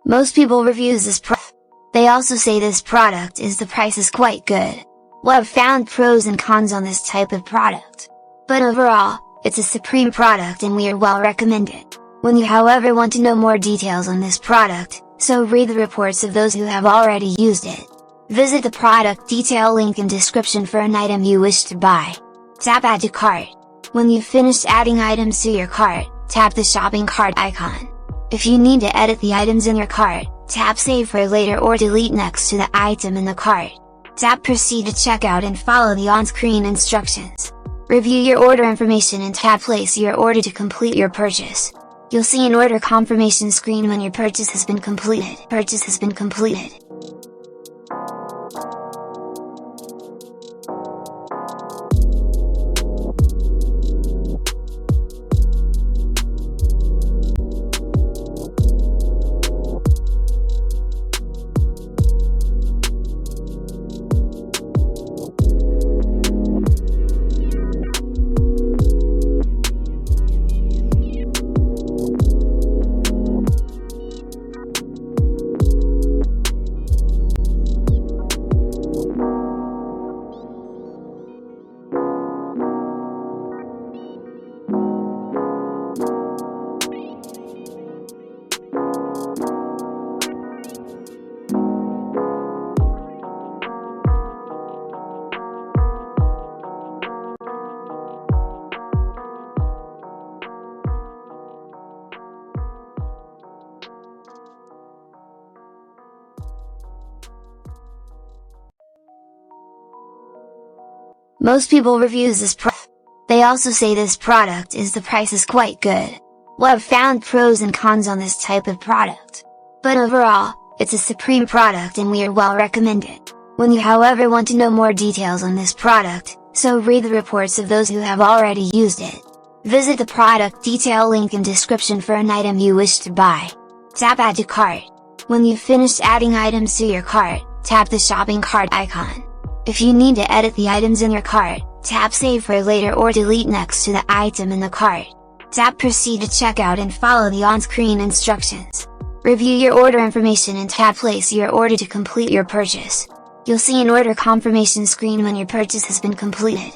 Most people reviews this product. They also say this product is the price is quite good. Well, I've found pros and cons on this type of product. But overall, it's a supreme product and we are well recommend it. When you however want to know more details on this product, so read the reports of those who have already used it. Visit the product detail link in description for an item you wish to buy. Tap add to cart. When you've finished adding items to your cart, tap the shopping cart icon. If you need to edit the items in your cart, tap save for later or delete next to the item in the cart. Tap proceed to checkout and follow the on-screen instructions. Review your order information and tap place your order to complete your purchase. You'll see an order confirmation screen when your purchase has been completed. Most people reviews this product. They also say this product is the price is quite good. Well, I've found pros and cons on this type of product. But overall, it's a supreme product and we are well recommend it. When you however want to know more details on this product, so read the reports of those who have already used it. Visit the product detail link in description for an item you wish to buy. Tap add to cart. When you've finished adding items to your cart, tap the shopping cart icon. If you need to edit the items in your cart, tap save for later or delete next to the item in the cart. Tap proceed to checkout and follow the on-screen instructions. Review your order information and tap place your order to complete your purchase. You'll see an order confirmation screen when your purchase has been completed.